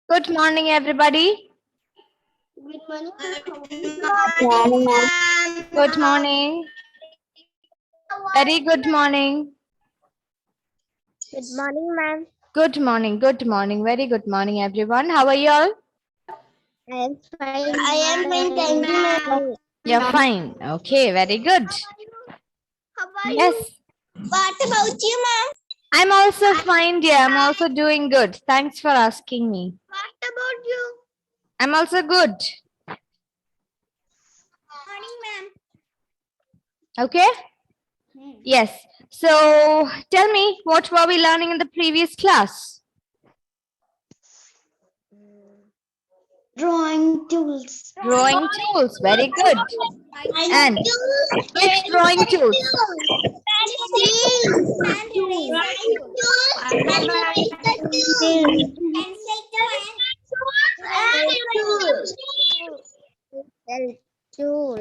Good morning, everybody. Good morning. Morning, ma'am. Good morning. Very good morning. Good morning, ma'am. Good morning. Good morning. Very good morning, everyone. How are you all? I am fine. I am fine, thank you, ma'am. You're fine. Okay, very good. How are Yes, you? What about you, ma'am? I'm also fine, dear. I'm also doing good. Thanks for asking me. What about you? I'm also good. Morning, ma'am. Okay? Yes. So tell me, what were we learning in the previous class? Drawing tools. Drawing tools. Very good. And which drawing tools?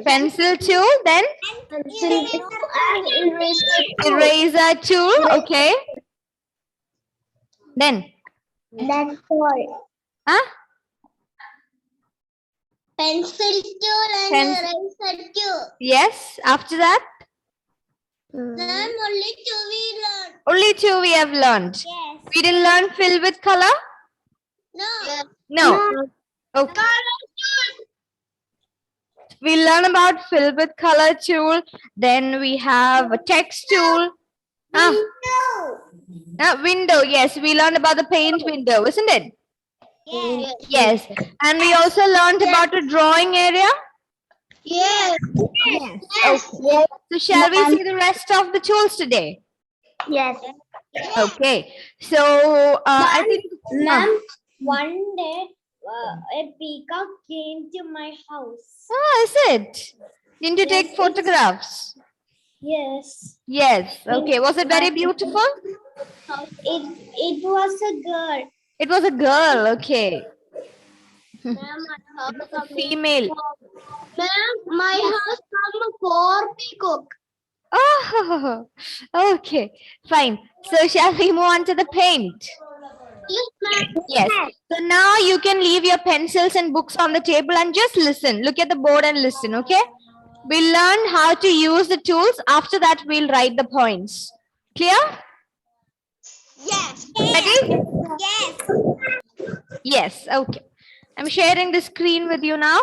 Pencil tool, then eraser tool. Okay. Then, That's all. huh? Pencil tool and eraser tool. Yes. After that, Ma'am, only two we learned. only two we have learned. Yes. We didn't learn fill with color. No. No. Okay. Color tool. We learn about fill with color tool. Then we have a text tool. Window. Yes, we learned about the paint window, isn't it? Yes. Yes. And we also learned about the drawing area. Yes. Yes. Yes. Yes. So shall we see the rest of the tools today? Yes. Okay. So I think, Ma'am, one day a peacock came to my house. is it? Didn't you take photographs? Yes. Yes. Okay. Was it very beautiful? It was a girl. It was a girl. Okay. Ma'am, Female. my house come 4 peacock. Oh, okay. Fine. So shall we move on to the paint? Yes, ma'am. Yes. So now you can leave your pencils and books on the table and just listen. Look at the board and listen, okay? We'll learn how to use the tools. After that, we'll write the points. Clear? Yes. Ready? Yes. Yes. Okay. I'm sharing the screen with you now.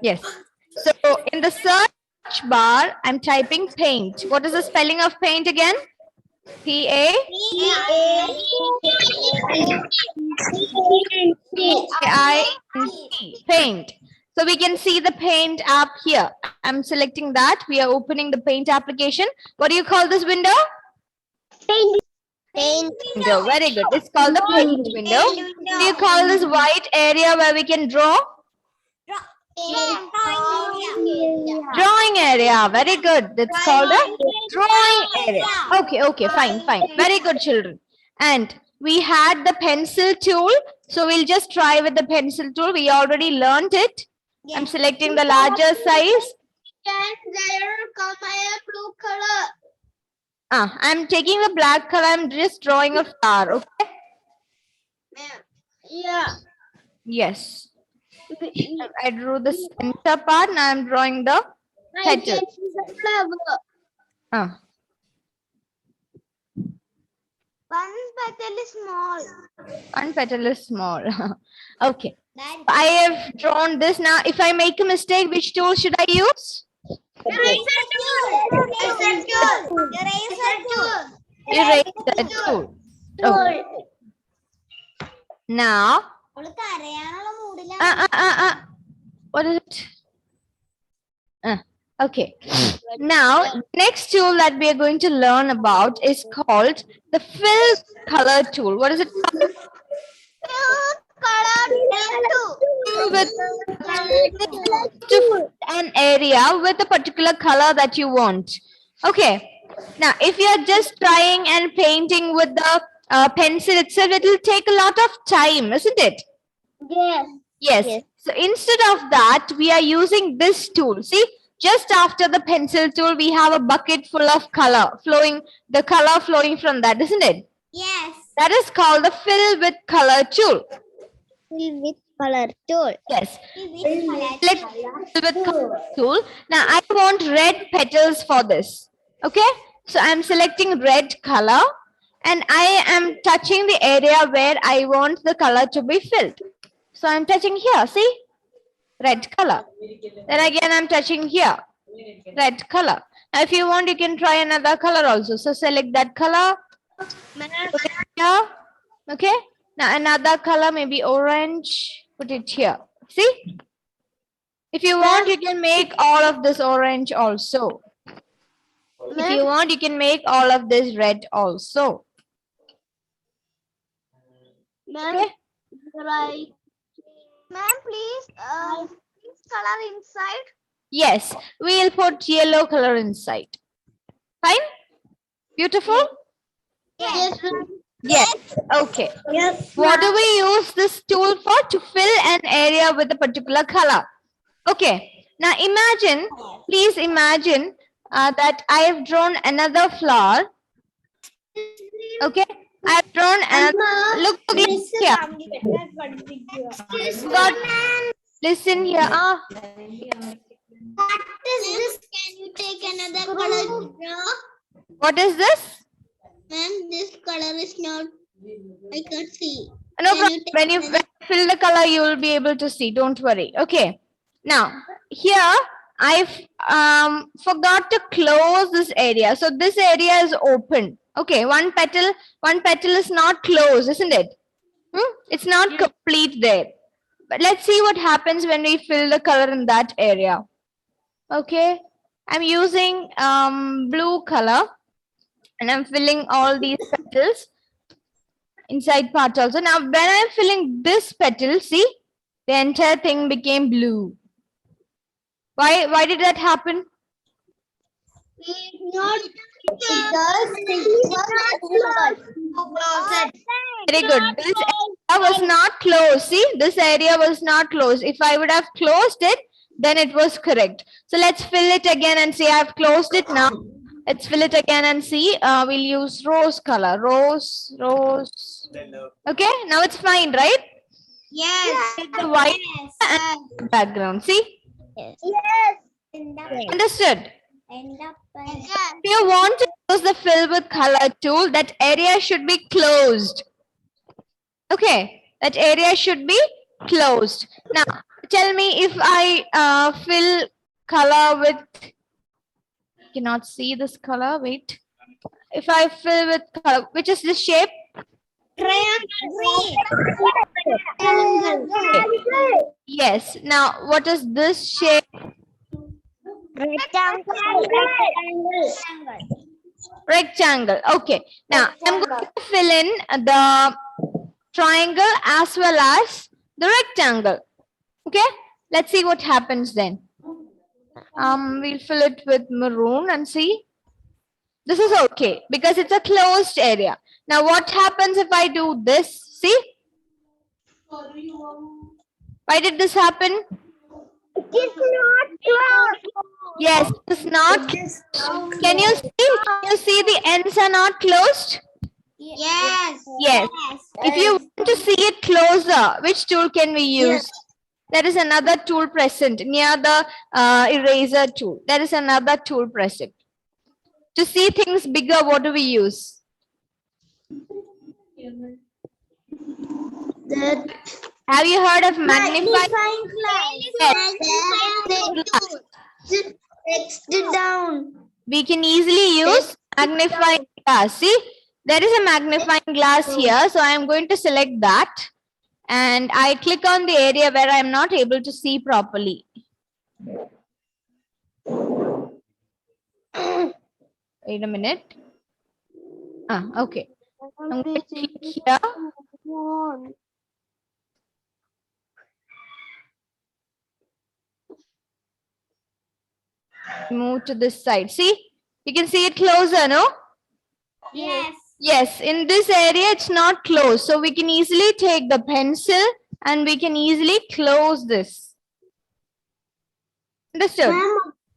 Yes. So in the search bar, I'm typing paint. What is the spelling of paint again? P-A-I-N-T. Paint. So we can see the paint app here. I'm selecting that. We are opening the paint application. What do you call this window? Paint Window. Very good. It's called the paint window. What do you call this white area where we can draw? Drawing area. Very good. It's called a drawing area. Okay, fine. Very good, children. And we had the pencil tool. So we'll just try with the pencil tool. We already learned it. I'm selecting the larger size. And there come a blue color. I'm taking the black color. I'm just drawing a flower. Okay. Yeah. Yes. I drew the center part. Now I'm drawing the I petal. can see the flower. One petal is small. One petal is small. Okay. I have drawn this. Now, if I make a mistake, which tool should I use? Eraser tool. Eraser tool. Eraser tool. Okay. Now, what is it? Okay. Now, next tool that we are going to learn about is called the fill color tool. What is it called? With an area with a particular color that you want. Okay. Now, if you are just trying and painting with the pencil itself, it will take a lot of time, isn't it? Yes. So instead of that, we are using this tool. See, just after the pencil tool, we have a bucket full of color flowing, the color flowing from that, isn't it? Yes. That is called the fill with color tool. Fill with color tool. Yes. Select fill with color tool. Now I want red petals for this. Okay. So I'm selecting red color and I am touching the area where I want the color to be filled. So I'm touching here. See? Red color. Then again I'm touching here. Red color. Now if you want, you can try another color also. So select that color. Put it here. Okay. Now another color, maybe orange. Put it here. See? If you want, you can make all of this orange also. If you want, you can make all of this red also. Okay. Right. Ma'am, please, color inside. Yes, we'll put yellow color inside. Fine? Beautiful? Yes. Yes. Okay. Yes. What do we use this tool for? To fill an area with a particular color. Okay. Now imagine, please imagine that I have drawn another flower. Okay. I have drawn another. Look here. Got, listen here. What is this? Can you take another color to draw? What is this? Ma'am, this color is not. I can't see. No Can problem. you take When you another- fill the color, you will be able to see. Don't worry. Okay. Now, here I've forgot to close this area. So this area is open. Okay. One petal is not closed, isn't it? It's not complete there. But let's see what happens when we fill the color in that area. Okay. I'm using blue color and I'm filling all these petals inside part also. Now, when I'm filling this petal, see, the entire thing became blue. Why did that happen? Very good. This area was not closed. See, this area was not closed. If I would have closed it, then it was correct. So let's fill it again and see. I've closed it now. Let's fill it again and see. We'll use rose color. Rose. Okay, now it's fine, right? Yes. The white and background. See? Yes. Understood? Yes. If you want to use the fill with color tool, that area should be closed. Okay, that area should be closed. Now, tell me if I fill color with, cannot see this color, wait. If I fill with color, which is this shape? Yes. Now, what is this shape? Rectangle. Okay. Now, I'm going to fill in the triangle as well as the rectangle. Okay. Let's see what happens then. We'll fill it with maroon and see. This is okay because it's a closed area. Now, what happens if I do this? See? Why did this happen? Yes, it's not. Can you see? Can you see the ends are not closed? Yes. Yes. If you want to see it closer, which tool can we use? There is another tool present near the eraser tool. There is another tool present. To see things bigger, what do we use? Have you heard of magnifying? Text it down. We can easily use magnifying glass. See, there is a magnifying glass here. So I am going to select that. And I click on the area where I am not able to see properly. Wait a minute. Okay. I'm going to click here. Move to this side. See, you can see it closer, no? Yes. Yes, in this area, it's not closed. So we can easily take the pencil and we can easily close this. Understood?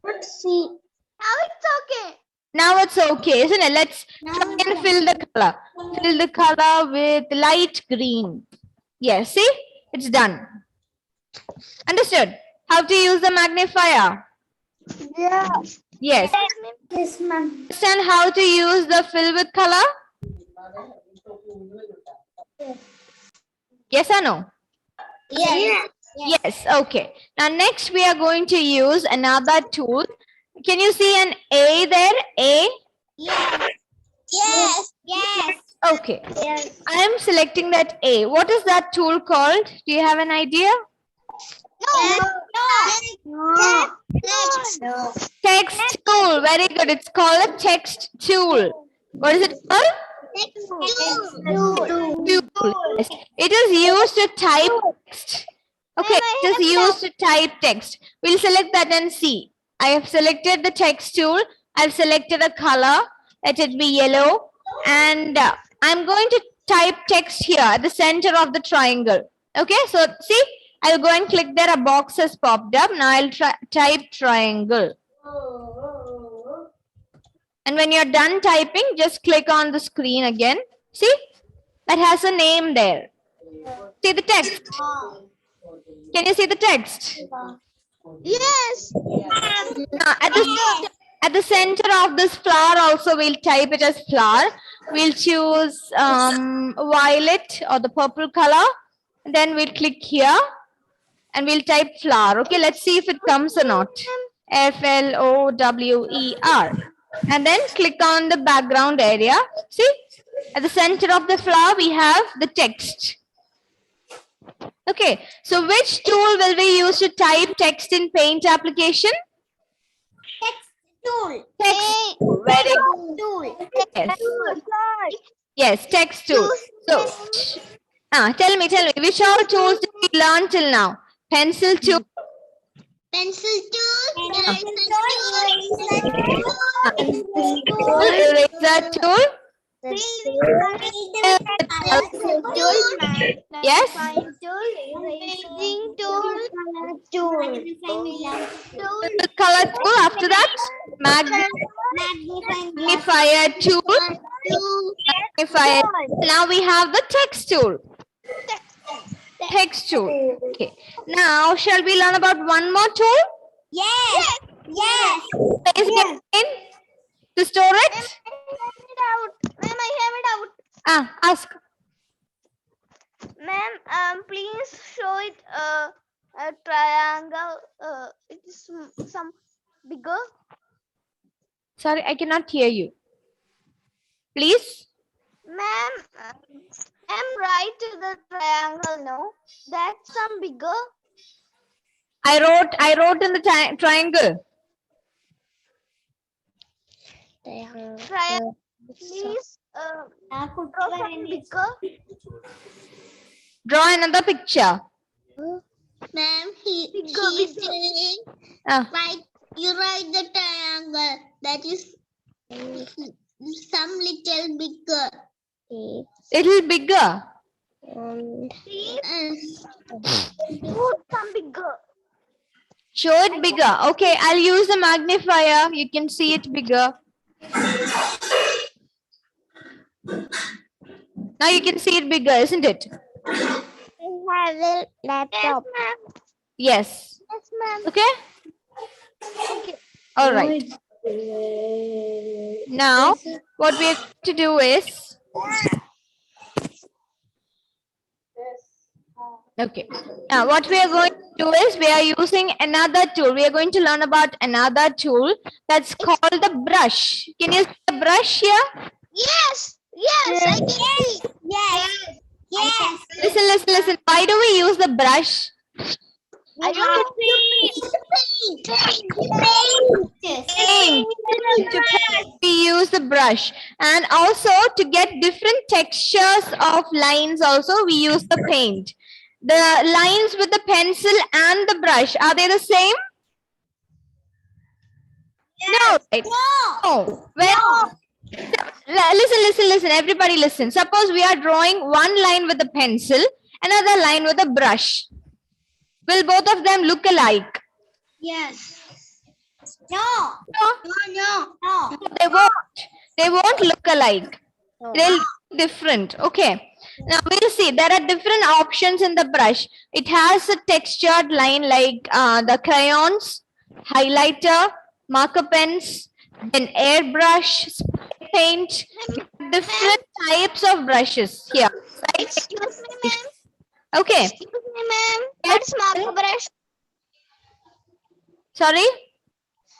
Let's see. Now it's okay. Now it's okay, isn't it? Let's try and fill the color. Fill the color with light green. Yes, see? It's done. Understood? How to use the magnifier? Yeah. Yes. Yes, ma'am. Understand how to use the fill with color? Yes or no? Yes. Yes, okay. Now next we are going to use another tool. Can you see an A there? A? Yes. Yes. Yes. Okay. Yes. I am selecting that A. What is that tool called? Do you have an idea? No. No. Text tool. Very good. It's called a text tool. What is it called? Tool. Yes. It is used to type text. Okay, it is used to type text. We'll select that and see. I have selected the text tool. I've selected a color. Let it be yellow. And I'm going to type text here at the center of the triangle. Okay, so see, I'll go and click there. A box has popped up. Now I'll type triangle. And when you're done typing, just click on the screen again. See, that has a name there. See the text. Can you see the text? Yes. Now, at the center of this flower also we'll type it as flower. We'll choose violet or the purple color. Then we'll click here and we'll type flower. Okay, let's see if it comes or not. FLOWER. And then click on the background area. See, at the center of the flower we have the text. Okay, so which tool will we use to type text in Paint application? Tool. Text. Very good. Tool. Yes. Yes, text tool. So, tell me, which all tools did we learn till now? Pencil tool, Pencil tool. eraser tool. Yes. The color tool. After that, magnifier tool. Magnifier. Now we have the text tool. Text tool. Okay. Now, shall we learn about one more tool? Yes. Yes. Is it in to store it? Ma'am, I have it out. Ask. Ma'am, please show it a triangle. It is some bigger. Sorry, I cannot hear you. Please. Ma'am, I'm right to the triangle. No, that's some bigger. I wrote in the triangle. Triangle. Please, draw some bigger. Draw another picture. Ma'am, he's saying, right, you write the triangle. That is some little bigger. Little bigger. Put some bigger. Show it bigger. Okay, I'll use the magnifier. You can see it bigger. Now you can see it bigger, isn't it? I have a laptop. Yes. Yes, ma'am. Okay. Okay. All right. Now, what we have to do is, okay. Now, what we are going to do is, we are using another tool. We are going to learn about another tool that's called the brush. Can you see the brush here? Yes. Yes. I can see. Yes. Yes. Listen. Why do we use the brush? I want We use the brush, and also to get different textures of lines also we use the paint. The lines with the pencil and the brush, are they the same? No, right? No. Well, listen, everybody listen. Suppose we are drawing one line with a pencil, another line with a brush. Will both of them look alike? Yes. No. No, No. they won't. They won't look alike. No. They'll be different. Okay. Now we'll see. There are different options in the brush. It has a textured line like the crayons, highlighter, marker pens, then airbrush, spray paint. Different types of brushes here. Right? Excuse me, ma'am. Okay. Excuse me, ma'am. Yes. What is marker brush? Sorry.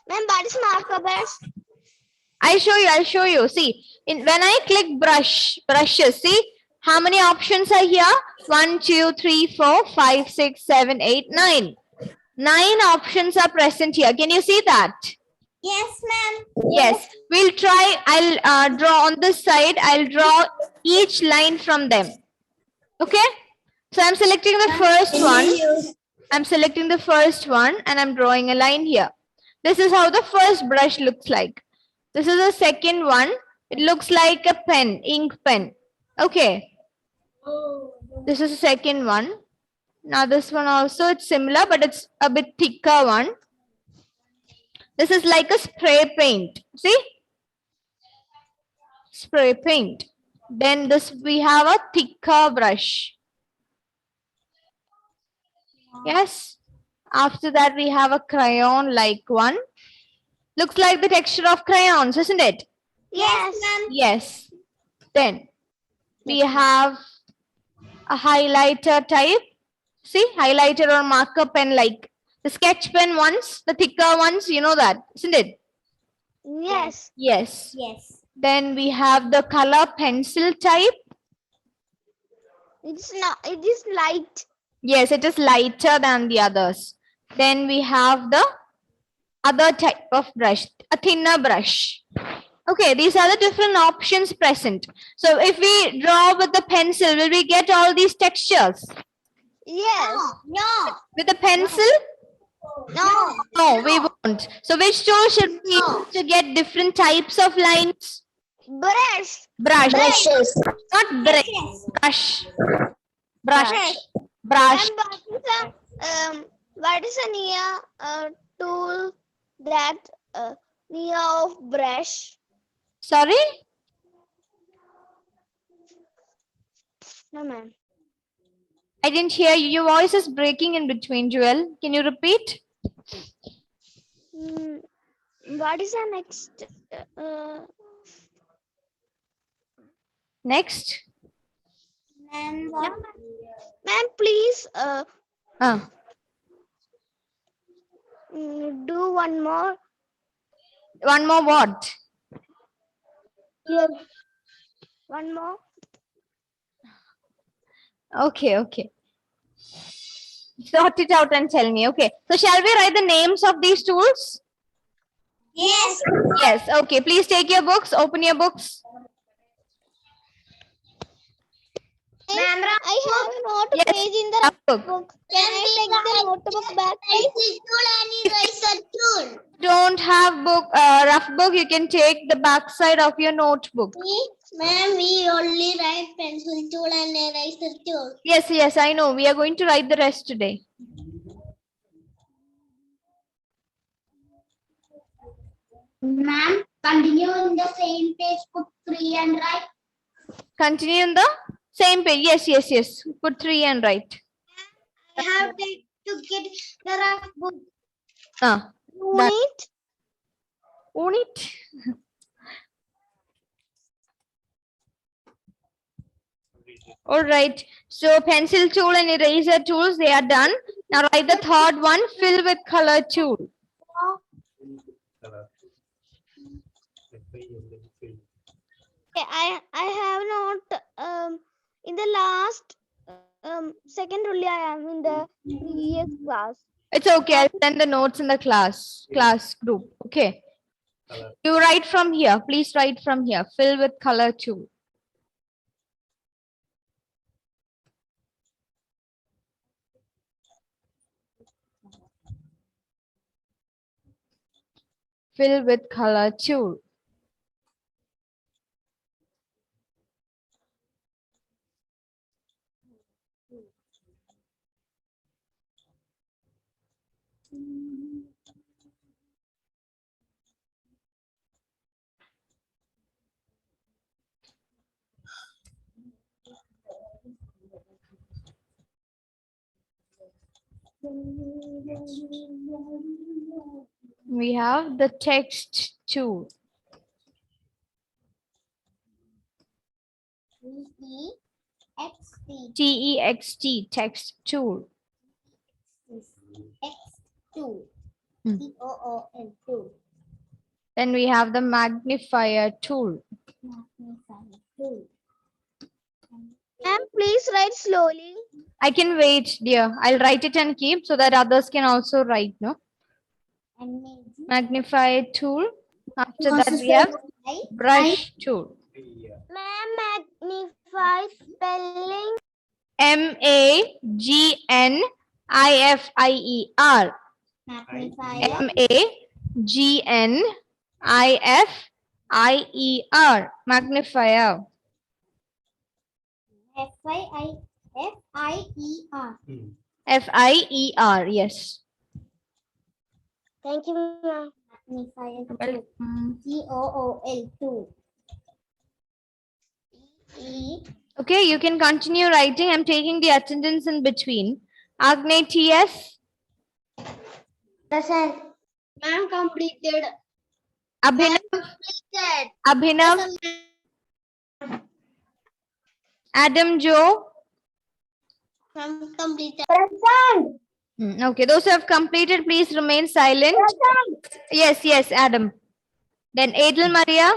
Ma'am, what is marker brush? I'll show you. See, when I click brushes, see how many options are here? 1, 2, 3, 4, 5, 6, 7, 8, 9. 9 options are present here. Can you see that? Yes, ma'am. Yes. We'll try. I'll draw on this side. I'll draw each line from them. Okay. So I'm selecting the first one. I'm selecting the first one and I'm drawing a line here. This is how the first brush looks like. This is the second one. It looks like a pen, ink pen. Okay. This is the second one. Now this one also, it's similar, but it's a bit thicker one. This is like a spray paint. See? Spray paint. Then this, we have a thicker brush. Yes. After that, we have a crayon like one. Looks like the texture of crayons, isn't it? Yes. ma'am. Yes. Then we have a highlighter type. See, highlighter or marker pen like the sketch pen ones, the thicker ones, you know that, isn't it? Yes. Yes. Yes. Then we have the color pencil type. It's not. It is light. Yes, it is lighter than the others. Then we have the other type of brush, a thinner brush. Okay, these are the different options present. So if we draw with the pencil, will we get all these textures? Yes. No. With a pencil? No. No, we won't. So which tool should we use to get different types of lines? Brush. Brush. Brushes. Not brush. Yes. Brush. Brush. Brush. Brush. And what is a near tool that near of brush? Sorry? No, ma'am. I didn't hear you. Your voice is breaking in between, Joel. Can you repeat? What is the next? Next. Ma'am, Ma'am, please do one more. One more what? Here. One more. Okay, okay. Sort it out and tell me. Okay. So shall we write the names of these tools? Yes. Yes. Okay. Please take your books. Open your books. Ma'am, I have a note Yes. page in the Book. book. Can I take the notebook back? Don't have book, rough book. You can take the back side of your notebook. Ma'am, we only write pencil tool and eraser tool. Yes, yes, I know. We are going to write the rest today. Ma'am, continue in the same page, put 3 and write. Continue in the same page. Yes, yes, yes. Put 3 and write. I have to get the rough book. Ah, Own it. own it. All right. So pencil tool and eraser tools, they are done. Now write the third one, fill with color tool. I have not in the last second only I am in the previous class. It's okay. I'll send the notes in the class group. Okay. You write from here. Please write from here. Fill with color tool. Fill with color tool. We have the text tool. T-E-X-T. T-E-X-T, text tool. X2. Hmm. T-O-O-L 2. Then we have the magnifier tool. Magnifier tool. Ma'am, please write slowly. I can wait, dear. I'll write it and keep so that others can also write, no? Magnifier tool. After that, we have brush tool. Ma'am, magnify spelling. M-A-G-N-I-F-I-E-R. Magnifier. M-A-G-N-I-F-I-E-R. Magnifier. F-I-I-F-I-E-R. F-I-E-R. Yes. Thank you, ma'am. Magnifier Well, 2. T-O-O-L 2. E. okay, you can continue writing. I'm taking the attendance in between. Agne T.S. Present. Ma'am completed. Abhinav. Completed. Abhinav. Adam Joe. Ma'am completed. Present. Okay, those who have completed, please remain silent. Present. Yes, yes, Adam. Then Adel Maria.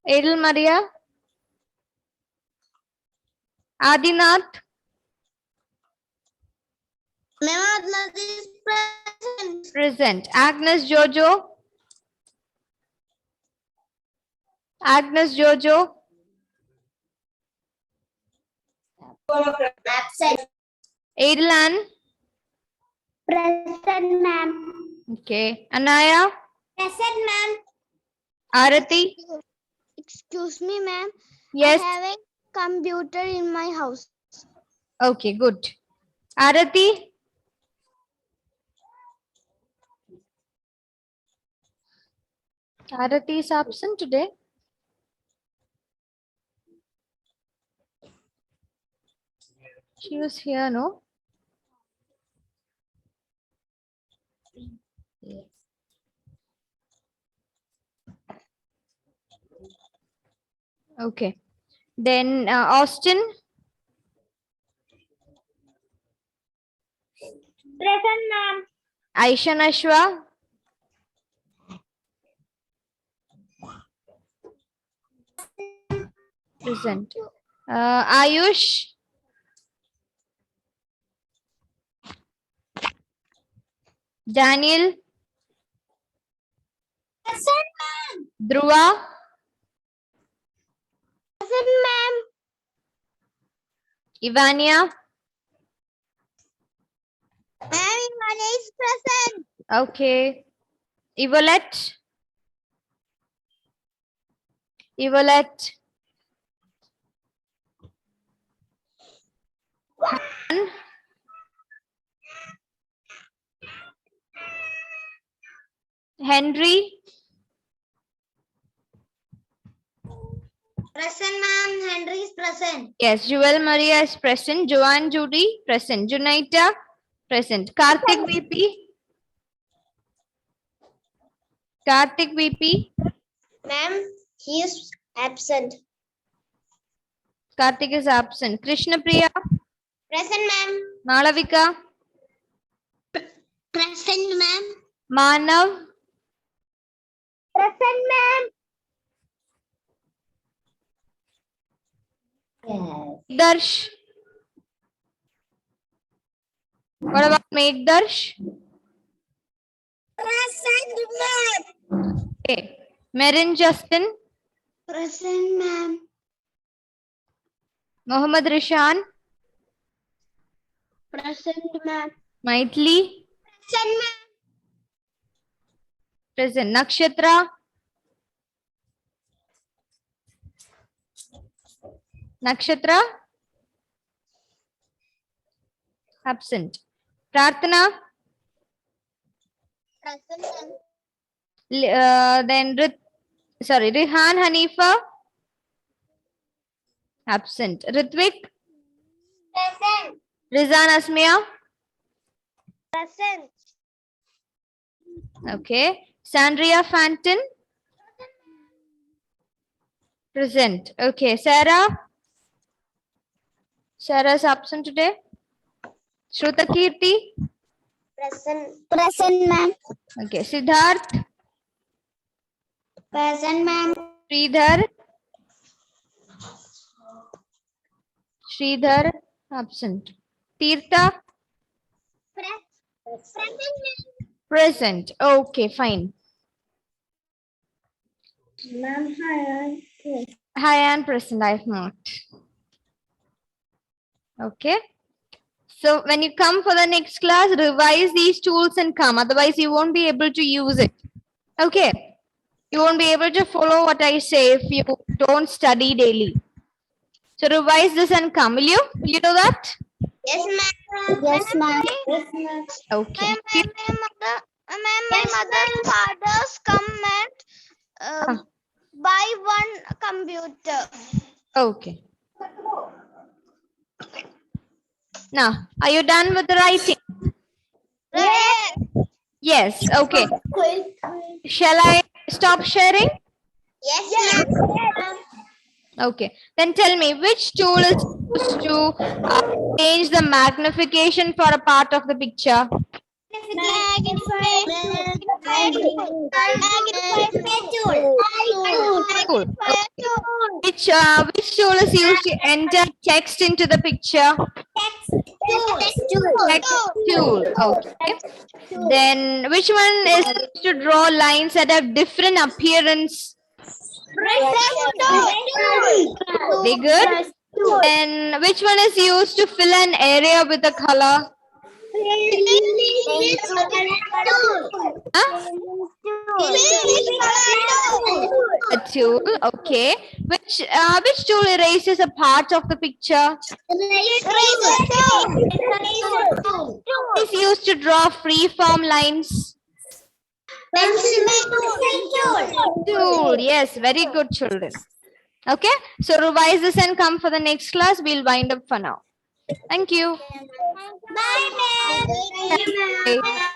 Adel Maria. Adinath. Ma'am Adnath is present. Present. Agnes Jojo. Agnes Jojo. Absent. Adelan. Present, ma'am. Okay. Anaya. Present, ma'am. Arati. Excuse me, ma'am. Yes. I have a computer in my house. Okay, good. Arati. Arati is absent today. She was here, no? Yes. Okay. Then Austin. Present, ma'am. Aisha Nashwa. Present. Ayush. Daniel. Present, ma'am. Dhruva. Present, ma'am. Ivania. Ma'am, Ivana is present. Okay. Evolette. Evolette. Henry. Present, ma'am. Henry is present. Yes, Jewel Maria is present. Joanne Judy, present. Junaita, present. Karthik VP. Karthik VP. Ma'am, he is absent. Karthik is absent. Krishna Priya. Present, ma'am. Malavika. Present, ma'am. Manav. Present, ma'am. Yes. Darsh. What about Megdarsh? Present, ma'am. Okay. Merin Justin. Present, ma'am. Mohammad Rishan. Present, ma'am. Maithili. Present, ma'am. Present. Nakshatra. Nakshatra. Absent. Prarthana. Present, ma'am. Then Rihan Hanifa. Absent. Ritvik. Present. Rizan Asmia. Present. Okay. Sandria Fantin. Present. Okay. Sarah. Sarah is absent today. Shruta Kirti. Present. Present, ma'am. Okay. Siddharth. Present, ma'am. Sridhar. Sridhar. Absent. Tirtha. Present. Present. Okay, fine. Ma'am, hi. Hi, and present. I have marked. Okay. So when you come for the next class, revise these tools and come. Otherwise, you won't be able to use it. Okay. You won't be able to follow what I say if you don't study daily. So revise this and come. Will you? Will you do that? Yes, ma'am. Yes, ma'am. Yes, ma'am. Okay. My mother fathers come and buy one computer. Okay. Now, are you done with the writing? Yes. Yes. Okay. Shall I stop sharing? Yes, ma'am. Okay. Then tell me which tool is used to change the magnification for a part of the picture? Tool. Which tool is used to enter text into the picture? Text tool. Okay. Then which one is used to draw lines that have different appearance? Very good. Then which one is used to fill an area with a color? Huh? A tool. Okay. Which tool erases a part of the picture? Is used to draw free-form lines. Tool. Yes, very good, children. Okay. So revise this and come for the next class. We'll wind up for now. Thank you. Bye, ma'am. Okay.